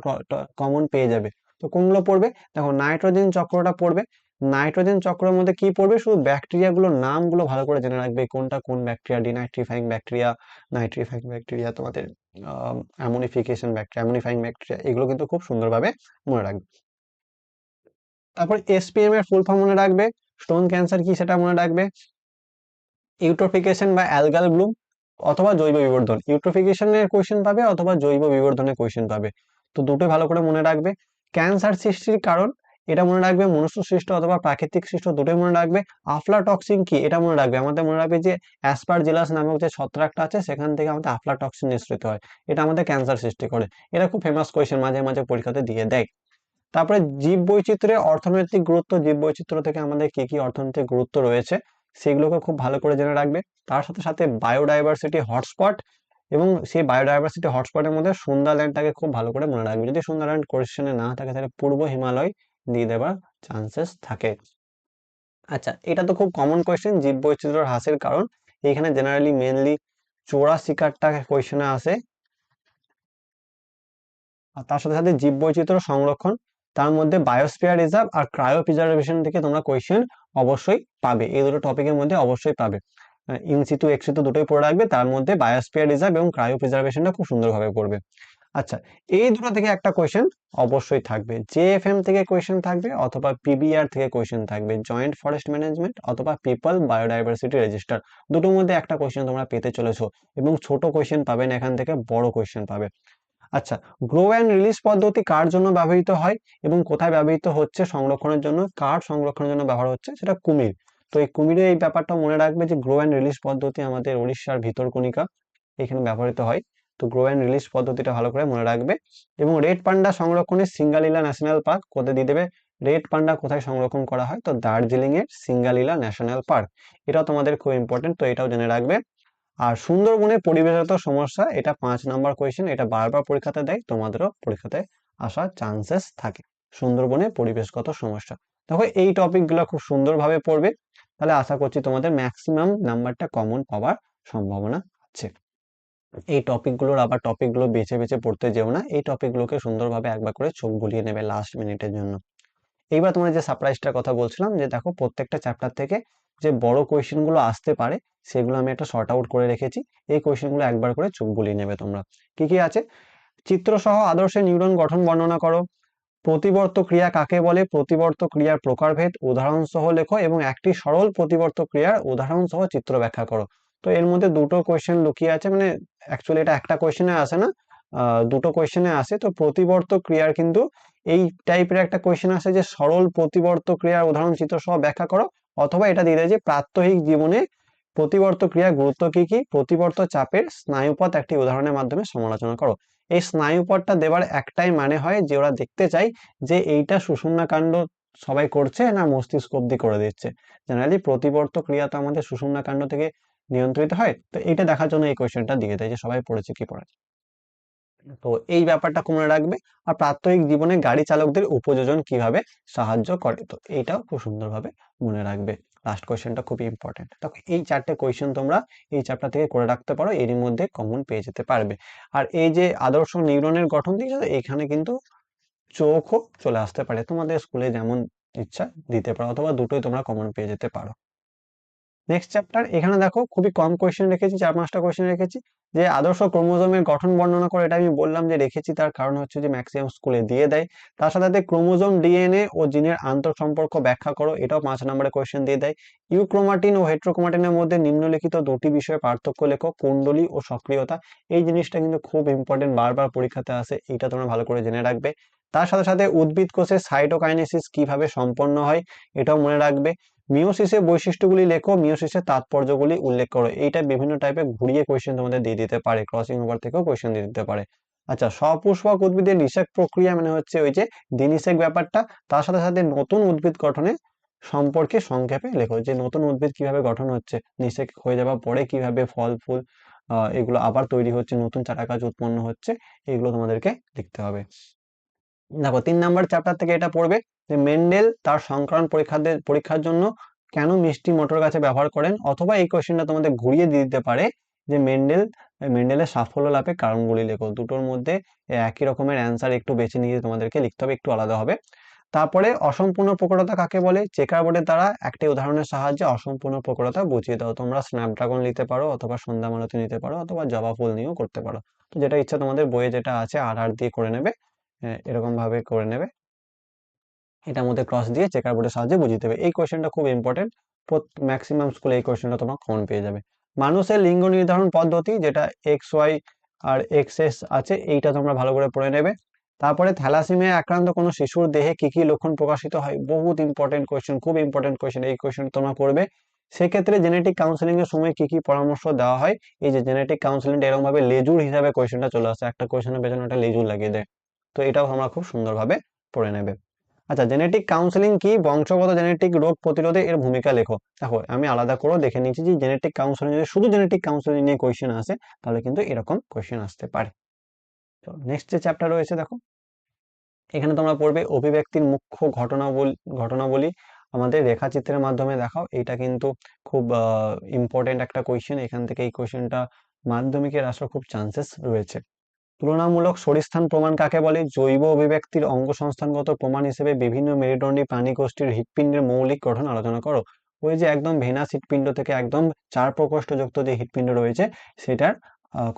কমন পেয়ে যাবে। তো কোনগুলো পড়বে, দেখো নাইট্রোজেন চক্রটা পড়বে। নাইট্রোজেন চক্রের মধ্যে কি পড়বে, শুধু ব্যাকটেরিয়া গুলোর নামগুলো ভালো করে জেনে রাখবে, কোনটা কোন bacteria, denitrifying bacteria, nitrifying bacteria, তোমাদের অ্যামোনিফিকেশন ব্যাকটেরিয়া, অ্যামোনিফাইং ব্যাকটেরিয়া, এগুলো কিন্তু খুব সুন্দরভাবে মনে রাখবে। তারপর এসপিএম এর ফুল ফর্ম মনে রাখবে, স্টোন ক্যান্সার কি সেটা মনে রাখবে, ইউট্রোফিকেশন বা অ্যালগাল ব্লুম, অথবা জৈব বিবর্ধন। ইউট্রোফিকেশনের কোশ্চেন পাবে অথবা জৈব বিবর্ধনের কোশ্চেন পাবে, তো দুটোই ভালো করে মনে রাখবে। ক্যান্সার সৃষ্টির কারণ, এটা মনে রাখবে, মনুষ্য সৃষ্ট অথবা প্রাকৃতিক সৃষ্ট, দুটোই মনে রাখবে। আফলাটক্সিন কি, এটা মনে রাখবে, আমাদের মনে রাখবে যে অ্যাসপারজিলাস নামক যে ছত্রাকটা আছে সেখান থেকে আমাদের আফলাটক্সিন নিঃসৃত হয়, এটা আমাদের ক্যান্সার সৃষ্টি করে। এটা খুব ফেমাস কোয়েশ্চেন, মাঝে মাঝে পরীক্ষাতে দিয়ে দেয়। তারপরে জীব বৈচিত্র্যের অর্থনৈতিক গুরুত্ব, জীব বৈচিত্র্য থেকে আমাদের কি কি অর্থনৈতিক গুরুত্ব রয়েছে সেগুলোকে খুব ভালো করে জেনে রাখবে। তার সাথে সাথে বায়োডাইভার্সিটি হটস্পট, এবং সেই বায়োডাইভার্সিটি হটস্পটের মধ্যে সুন্দরল্যান্ডটাকে খুব ভালো করে মনে রাখবে। যদি সুন্দরল্যান্ড কোশ্চেনে না থাকে তাহলে পূর্ব হিমালয় দিয়ে দেওয়ার চান্সেস থাকে। আচ্ছা, এটা তো খুব কমন কোয়েশ্চেন, জীব বৈচিত্র্য হ্রাসের কারণ। এইখানে জেনারেলি মেনলি চোরা শিকারটা কোয়েশ্চেনে আসে। আর তার সাথে সাথে জীব বৈচিত্র্য সংরক্ষণ, তার মধ্যে বায়োস্ফিয়ার রিজার্ভ আর ক্রায়ো প্রিজার্ভেশন থেকে তোমরা কোয়েশ্চেন অবশ্যই পাবে, এই দুটো টপিকের মধ্যে অবশ্যই পাবে। ইনসিটু এক্সিটু দুটোই পড়ে রাখবে, তার মধ্যে বায়োস্ফিয়ার রিজার্ভ এবং ক্রায়ো প্রিজার্ভেশনটা খুব সুন্দরভাবে পড়বে। আচ্ছা, এই দুটো থেকে একটা কোয়েশ্চেন অবশ্যই থাকবে, জেএফএম থেকে কোয়েশ্চেন থাকবে, অথবা পিবিআর থেকে কোয়েশ্চেন থাকবে, জয়েন্ট ফরেস্ট ম্যানেজমেন্ট অথবা পিপল বায়োডাইভার্সিটি রেজিস্টার, দুটোর মধ্যে একটা কোয়েশ্চেন তোমরা পেতে চলেছো। এবং ছোট কোয়েশ্চেন পাবে না এখান থেকে, বড় কোয়েশ্চেন পাবে। আচ্ছা, গ্রো অ্যান্ড রিলিজ পদ্ধতি কার জন্য ব্যবহৃত হয় এবং কোথায় ব্যবহৃত হচ্ছে সংরক্ষণের জন্য, কার সংরক্ষণের জন্য ব্যবহার হচ্ছে, সেটা কুমির। তো এই কুমিরের এই ব্যাপারটা মনে রাখবে যে গ্রো অ্যান্ড রিলিজ পদ্ধতি আমাদের উড়িষ্যার ভিতরকণিকা এখানে ব্যবহৃত হয়। তো গ্রো অ্যান্ড রিলিজ পদ্ধতিটা ভালো করে মনে রাখবে। এবং রেড পান্ডা সংরক্ষণের সিঙ্গালীলা ন্যাশনাল পার্ক কোথায় দিয়ে দেবে, রেড পান্ডা কোথায় সংরক্ষণ করা হয়, তো দার্জিলিং এর সিঙ্গালীলা ন্যাশনাল পার্ক, এটাও তোমাদের খুব ইম্পর্টেন্ট, তো এটাও জেনে রাখবে। আর সুন্দরবনের পরিবেশগত সমস্যা, এটা 5 নাম্বার কোয়েশ্চেন, এটা বারবার পরীক্ষাতে দেয়, তোমাদেরও পরীক্ষাতে আসার চান্সেস থাকে। সুন্দরবনের পরিবেশগত সমস্যা, দেখো এই টপিকগুলো খুব সুন্দরভাবে পড়বে, তাহলে আশা করছি তোমাদের ম্যাক্সিমাম নাম্বারটা কমন পাওয়ার সম্ভাবনা আছে। এই টপিকগুলো বেছে বেছে পড়তে যেও না, এই টপিকগুলোকে সুন্দরভাবে একবার করে চোখ বুলিয়ে নেবে লাস্ট মিনিটের জন্য। এইবার তোমার যে সারপ্রাইজটার কথা বলছিলাম, যে দেখো প্রত্যেকটা চ্যাপ্টার থেকে যে বড় কোয়েশ্চেনগুলো আসতে পারে সেগুলো আমি একটা শর্ট আউট করে রেখেছি, এই কোয়েশ্চেনগুলো একবার করে চোখ বুলিয়ে নেবে তোমরা। কি কি আছে, চিত্রসহ আদর্শে নিউরন গঠন বর্ণনা করো, প্রতিবর্ত ক্রিয়া কাকে বলে, প্রতিবর্ত ক্রিয়ার প্রকারভেদ উদাহরণ সহ লেখো এবং একটি সরল প্রতিবর্ত ক্রিয়ার উদাহরণ সহ চিত্র ব্যাখ্যা করো। তো এর মধ্যে দুটো কোয়েশ্চেন লুকিয়ে আছে, মানে অ্যাকচুয়ালি এটা একটা কোয়েশ্চেনে আসে না, দুটো কোয়েশ্চেনে আসে। তো প্রতিবর্ত ক্রিয়ার কিন্তু এই টাইপের একটা কোয়েশ্চেন আসে যে সরল প্রতিবর্ত ক্রিয়ার উদাহরণ চিত্র সহ ব্যাখ্যা করো, অথবা এটা দিয়ে দেয় যে প্রাত্যহিক জীবনে প্রতিবর্ত ক্রিয়ার গুরুত্ব কি কি, প্রতিবর্ত চাপের স্নায়ুপথ একটি উদাহরণের মাধ্যমে সমালোচনা করো। এই স্নায়ুপথটা দেওয়ার একটাই মানে হয় যে ওরা দেখতে চাই যে এইটা সুষুম্না কাণ্ড সবাই করছে না মস্তিষ্ক অব্দি করে দিচ্ছে। জেনারেলি প্রতিবর্ত ক্রিয়া তো আমাদের সুষুম্না কাণ্ড থেকে নিয়ন্ত্রিত হয়, তো এইটা দেখার জন্য এই কোয়েশ্চেনটা দিয়ে দেয় যে সবাই পড়েছে কি পড়েছে। তো এই ব্যাপারটা মনে রাখবে। আর প্রাত্যহিক জীবনে গাড়ি চালকদের উপযোজন কিভাবে সাহায্য করে, তো এইটাও খুব সুন্দরভাবে মনে রাখবে। লাস্ট কোয়েশ্চেনটা খুবই ইম্পর্টেন্ট, দেখো এই 4টে কোয়েশ্চেন তোমরা এই চ্যাপ্টার থেকে করে রাখতে পারো, এরই মধ্যে কমন পেয়ে যেতে পারবে। আর এই যে আদর্শ নিউরনের গঠন দিয়েছে, তো এখানে কিন্তু চোখও চলে আসতে পারে, তোমাদের স্কুলে যেমন ইচ্ছা দিতে পারো, অথবা দুটোই তোমরা কমন পেয়ে যেতে পারো। নেক্সট চ্যাপ্টার, এখানে দেখো খুবই কম কোয়েশ্চেন রেখেছি, 4-5টা কোয়েশ্চেন রেখেছি। যে আদর্শ ক্রোমোজোমের গঠন বর্ণনা করে, এটা আমি বললাম যে রেখেছি, তার কারণ হচ্ছে যে ম্যাক্সিমাম স্কুলে দিয়ে দেয়। তার সাথে সাথে ক্রোমোজোম ডিএনএ ও জিনের আন্তঃসম্পর্ক ব্যাখ্যা করো, এটাও 5 নম্বরের কোয়েশ্চেন দিয়ে দেয়। ইউক্রোমাটিন ও হেট্রোক্রোমাটিনের মধ্যে নিম্নলিখিত দুটি বিষয়ে পার্থক্য লেখো, কুণ্ডলী ও সক্রিয়তা। এই জিনিসটা কিন্তু খুব ইম্পর্টেন্ট, বারবার পরীক্ষাতে আসে, এটা তোমরা ভালো করে জেনে রাখবে। তার সাথে সাথে উদ্ভিদ কোষে সাইটোকাইনেসিস কিভাবে সম্পন্ন হয়, এটাও মনে রাখবে। মিওসিসের বৈশিষ্ট্যগুলি লেখো, মিওসিসের তাৎপর্যগুলি উল্লেখ করো। এইটা বিভিন্ন টাইপের ঘুরিয়ে কোয়েশ্চেন তোমাদের দিয়ে দিতে পারে, ক্রসিং ওভার থেকেও কোয়েশ্চেন দিয়ে দিতে পারে। আচ্ছা, সপুষ্পক উদ্ভিদের নিষেক প্রক্রিয়া মানে হচ্ছে ওই যে দিনিষেক ব্যাপারটা। তার সাথে সাথে নতুন উদ্ভিদ গঠনে সম্পর্কে সংক্ষেপে লেখো, যে নতুন উদ্ভিদ কিভাবে গঠন হচ্ছে, নিষেক হয়ে যাওয়ার পরে কিভাবে ফল ফুল এগুলো আবার তৈরি হচ্ছে, নতুন চারা গাছ উৎপন্ন হচ্ছে, এগুলো তোমাদেরকে লিখতে হবে। দেখো 3 নম্বর চ্যাপ্টার থেকে এটা পড়বে যে মেন্ডেল তার সংক্রমণ পরীক্ষার জন্য কেন মিষ্টি মটর গাছে ব্যবহার করেন, অথবা এই কোশ্চেনটা তোমাদের ঘুরিয়ে দিয়ে দিতে পারে যে মেন্ডেলের সাফল্য লাভের কারণগুলি লেখো। দুটোর মধ্যে একই রকমের অ্যান্সার একটু বেছে নিয়ে তোমাদেরকে লিখতে হবে, একটু আলাদা হবে। তারপরে অসম্পূর্ণ প্রকটতা কাকে বলে, চেকার বোর্ডের দ্বারা একটি উদাহরণের সাহায্যে অসম্পূর্ণ প্রকটতা বুঝিয়ে দাও। তোমরা স্ন্যাপড্রাগন নিতে পারো, অথবা সন্ধ্যা মালতী নিতে পারো, অথবা জবা ফুল নিয়েও করতে পারো, তো যেটা ইচ্ছা তোমাদের, বইয়ে যেটা আছে আর দিয়ে করে নেবে, এরকম ভাবে করে নেবে, এটার মধ্যে ক্রস দিয়ে চেকার বোর্ডের সাহায্যে বুঝিয়ে দেবে। এই কোয়েশ্চেনটা খুব ইম্পর্টেন্ট, ম্যাক্সিমাম স্কুলে এই কোয়েশ্চেনটা তোমরা কমন পেয়ে যাবে। মানুষের লিঙ্গ নির্ধারণ পদ্ধতি, যেটা XY আর XS আছে, এইটা তোমরা ভালো করে পড়ে নেবে। তারপরে থ্যালাসেমিয়া আক্রান্ত কোনো শিশুর দেহে কি কি লক্ষণ প্রকাশিত হয়, বহুত ইম্পর্টেন্ট কোয়েশ্চেন, খুব ইম্পর্টেন্ট কোয়েশ্চেন, এই কোয়েশ্চেন তোমরা করবে। সেক্ষেত্রে জেনেটিক কাউন্সেলিং এর সময় কি কি পরামর্শ দেওয়া হয়, এই যে জেনেটিক কাউন্সেলিং এরকম ভাবে লেজুর হিসাবে কোয়েশ্চেনটা চলে আসে, একটা কোয়েশ্চেনের পেছনে একটা লেজুর লাগিয়ে দেয়, তো এটাও তোমরা খুব সুন্দরভাবে পড়ে নেবে। আচ্ছা, জেনেটিক কাউন্সেলিং কি, বংশগত জেনেটিক রোগ প্রতিরোধে এর ভূমিকা লেখো। দেখো আমি আলাদা করে দেখে নিয়েছি যে জেনেটিক কাউন্সেলিং, যদি শুধু জেনেটিক কাউন্সেলিং নিয়ে কোয়েশ্চেন আসে তাহলে কিন্তু এরকম কোয়েশ্চেন আসতে পারে। তো নেক্সট যে চ্যাপ্টার রয়েছে দেখো, এখানে তোমরা পড়বে অভিব্যক্তির মুখ্য ঘটনাবলী আমাদের রেখাচিত্রের মাধ্যমে দেখাও। এটা কিন্তু খুব ইম্পর্টেন্ট একটা কোয়েশ্চেন, এখান থেকে এই কোয়েশ্চেনটা মাধ্যমিকের আসার খুব চান্সেস রয়েছে। তুলনামূলক সরিস্থান প্রমাণ কাকে বলে, জৈব অভিব্যক্তির অঙ্গসংস্থানগত প্রমাণ হিসেবে বিভিন্ন মেরুদণ্ডী প্রাণী গোষ্ঠীর হৃৎপিণ্ডের মৌলিক গঠন আলোচনা করো। ওই যে একদম ভেনাস হৃৎপিণ্ড থেকে একদম 4 প্রকোষ্ঠযুক্ত যে হৃৎপিণ্ড রয়েছে সেটার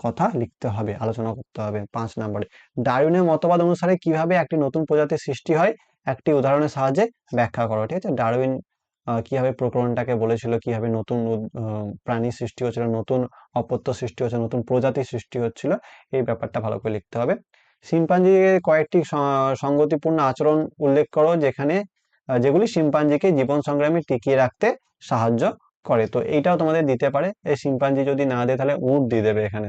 কথা লিখতে হবে, আলোচনা করতে হবে। 5 নম্বরে ডারউইনের মতবাদ অনুসারে কিভাবে একটি নতুন প্রজাতির সৃষ্টি হয়, একটি উদাহরণের সাহায্যে ব্যাখ্যা করো। ঠিক আছে, ডারউইন কিভাবে প্রকরণটাকে বলেছিল, কিভাবে নতুন প্রাণী সৃষ্টি হচ্ছিল, নতুন অপত্য সৃষ্টি হচ্ছে, নতুন প্রজাতির সৃষ্টি হচ্ছিল, এই ব্যাপারটা ভালো করে লিখতে হবে। শিম্পাঞ্জির কয়েকটি সঙ্গতিপূর্ণ আচরণ উল্লেখ করো, যেগুলি শিম্পাঞ্জিকে জীবন সংগ্রামে টিকিয়ে রাখতে সাহায্য করে। তো এইটাও তোমাদের দিতে পারে, এই শিম্পাঞ্জি যদি না দেয় তাহলে উট দিয়ে দেবে এখানে।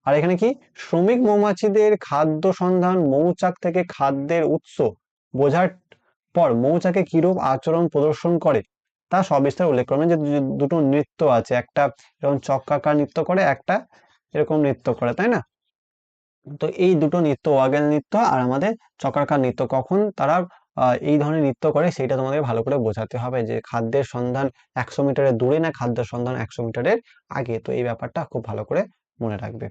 আর এখানে কি, শ্রমিক মৌমাছিদের খাদ্য সন্ধান, মৌচাক থেকে খাদ্যের উৎস বোঝার পর মৌচাকে কিরূপ আচরণ প্রদর্শন করে তা সবিস্তারে উল্লেখ করবেন। যে দুটো নৃত্য আছে, একটা এরকম চক্রাকার নৃত্য করে, একটা এরকম নৃত্য করে, তাই না? তো এই দুটো নৃত্য, ওয়াগেল নৃত্য আর আমাদের চক্রাকার নৃত্য, কখন তারা এই ধরনের নৃত্য করে সেটা তোমাদের ভালো করে বোঝাতে হবে, যে খাদ্যের সন্ধান 100 মিটারের দূরে না খাদ্যের সন্ধান 100 মিটারের আগে। তো এই ব্যাপারটা খুব ভালো করে মনে রাখবে।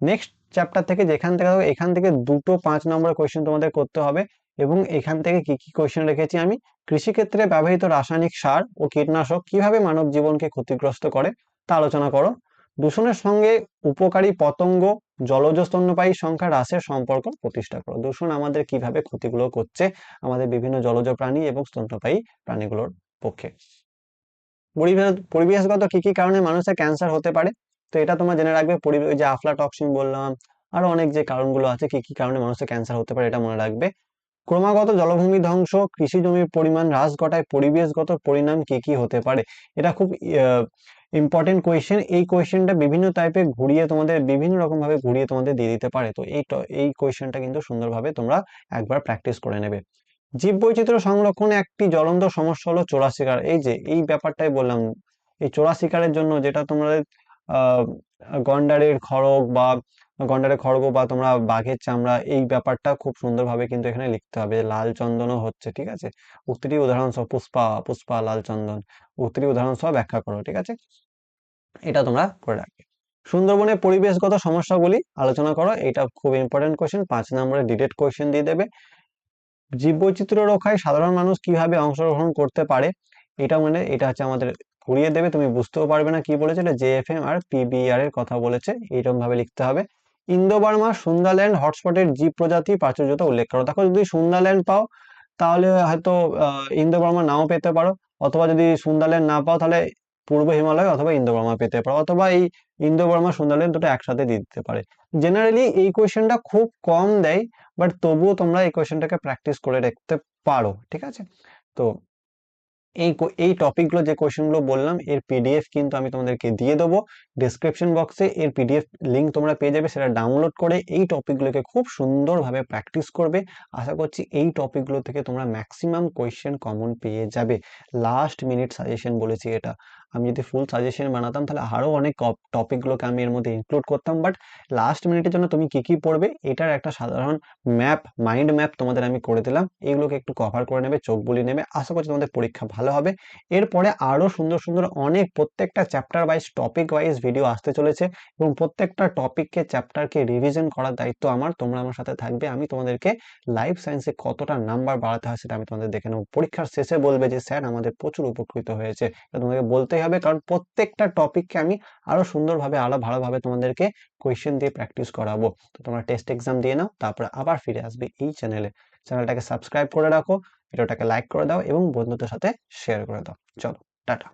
নেক্সট চ্যাপ্টার থেকে যেখান থেকে এখান থেকে দুটো 5 নম্বর কোয়েশ্চেন তোমাদের করতে হবে। এবং এখান থেকে কি কি কোয়েশ্চেন রেখেছি আমি, কৃষিক্ষেত্রে ব্যবহৃত রাসায়নিক সার ও কীটনাশক কিভাবে মানব জীবনকে ক্ষতিগ্রস্ত করে তা আলোচনা করো। দূষণের সঙ্গে উপকারী পতঙ্গ, জলজ স্তন্যপায়ী সংখ্যা হ্রাসের সম্পর্ক প্রতিষ্ঠা করো। দূষণ আমাদের কিভাবে ক্ষতিগুলো করছে আমাদের বিভিন্ন জলজ প্রাণী এবং স্তন্যপায়ী প্রাণীগুলোর পক্ষে। পরিবেশগত কি কি কারণে মানুষের ক্যান্সার হতে পারে, তো এটা তোমরা জেনে রাখবে। যে আফলাটক্সিন বললাম, আরো অনেক যে কারণগুলো আছে কি কি কারণে মানুষের ক্যান্সার হতে পারে, এটা মনে রাখবে। ক্রমাগত জলভূমি ধ্বংস কৃষি জমির পরিমাণ হ্রাস ঘটায়, পরিবেশগত পরিণাম কি কি হতে পারে। এটা খুব ইম্পর্টেন্ট কোয়েশ্চেন। এই কোয়েশ্চেনটা বিভিন্ন টাইপে ঘুরিয়ে তোমাদের, বিভিন্ন রকম ভাবে ঘুরিয়ে তোমাদের দিয়ে দিতে পারে। তো এই কোয়েশ্চেনটা কিন্তু সুন্দরভাবে তোমরা একবার প্র্যাকটিস করে নেবে। জীববৈচিত্র্য সংরক্ষণে একটি জ্বলন্ত সমস্যা হলো চোরা শিকার। এই যে এই ব্যাপারটাই বললাম, এই চোরা শিকারের জন্য যেটা তোমরা আহ গন্ডারের খড়গ বা তোমরা বাঘের চামড়া, এই ব্যাপারটা খুব সুন্দরভাবে কিন্তু এখানে লিখতে হবে। লাল চন্দনও হচ্ছে, ঠিক আছে, উক্তিটি উদাহরণ সহ পুষ্পা লাল চন্দন, উক্তিটি উদাহরণ সহ ব্যাখ্যা করো, ঠিক আছে, এটা তোমরা করে রাখবে। সুন্দরবনের পরিবেশগত সমস্যাগুলি আলোচনা করো, এটা খুব ইম্পর্টেন্ট কোয়েশ্চেন, 5 নম্বরের ডিটেড কোয়েশ্চেন দিয়ে দেবে। জীববৈচিত্র্য রক্ষায় সাধারণ মানুষ কিভাবে অংশগ্রহণ করতে পারে, এটা মানে এটা হচ্ছে আমাদের ঘুরিয়ে দেবে, তুমি বুঝতেও পারবে না কি বলেছে, এটা জেএফএম আর পিবিআর এর কথা বলেছে, এইরকম ভাবে লিখতে হবে। ইন্দো বার্মা সুন্দরল্যান্ড হটস্পটের জীব প্রজাতি প্রাচুর্যতা উল্লেখ করো। দেখো যদি সুন্দরল্যান্ড পাও তাহলে হয়তো ইন্দো বার্মা নাও পেতে পারো, অথবা যদি সুন্দরল্যান্ড না পাও তাহলে পূর্ব হিমালয় অথবা ইন্দো বার্মা পেতে পারো, অথবা এই ইন্দো বার্মা সুন্দরল্যান্ড দুটো একসাথে দিয়ে দিতে পারে। জেনারেলি এই কোয়েশ্চেনটা খুব কম দেয়, বাট তবুও তোমরা এই কোয়েশ্চেনটাকে প্র্যাকটিস করে রাখতে পারো, ঠিক আছে। তো এই টপিকগুলো, যে কোয়েশ্চেনগুলো বললাম, এর পিডিএফ কিন্তু আমি তোমাদেরকে দিয়ে দেবো ডেসক্রিপশন বক্সে। এর পিডিএফ লিংক তোমরা পেয়ে যাবে, সেটা ডাউনলোড করে এই টপিকগুলোকে খুব সুন্দরভাবে প্র্যাকটিস করবে। আশা করছি এই টপিকগুলো থেকে তোমরা ম্যাক্সিমাম কোয়েশ্চেন কমন পেয়ে যাবে। লাস্ট মিনিট সাজেশন বলেছি এটা, আমি যদি ফুল সাজেশন বানাতাম তাহলে আরো অনেক টপিকগুলোকে আমি এর মধ্যে ইনক্লুড করতাম, বাট লাস্ট মিনিটের জন্য তুমি কি কি পড়বে এটার একটা সাধারণ মাইন্ড ম্যাপ তোমাদের আমি করে দিলাম। এগুলোকে একটু কভার করে নেবে, চোখ বুলিয়ে নেবে, আশা করছি তোমাদের পরীক্ষা ভালো হবে। এরপরে আরো সুন্দর সুন্দর অনেক প্রত্যেকটা chapter wise, topic wise video আসতে চলেছে, এবং প্রত্যেকটা টপিককে চ্যাপ্টারকে রিভিশন করার দায়িত্ব আমার। তোমরা আমার সাথে থাকবে, আমি তোমাদেরকে লাইফ সায়েন্সে কতটা নাম্বার বাড়াতে হয় সেটা আমি তোমাদের দেখে নেবো। পরীক্ষার শেষে বলবে যে স্যার আমাদের প্রচুর উপকৃত হয়েছে, এটা তোমাকে বলতেই হবে, কারণ প্রত্যেকটা টপিককে আমি আরো সুন্দরভাবে, আরো ভালোভাবে তোমাদেরকে কোয়েশ্চেন দিয়ে প্র্যাকটিস করাবো। তো তোমরা টেস্ট এক্সাম দিয়ে নাও, তারপরে আবার ফিরে আসবে এই চ্যানেলটাকে সাবস্ক্রাইব করে রাখো, ভিডিওটাকে লাইক করে দাও এবং বন্ধুদের সাথে শেয়ার করে দাও। চলো, টাটা।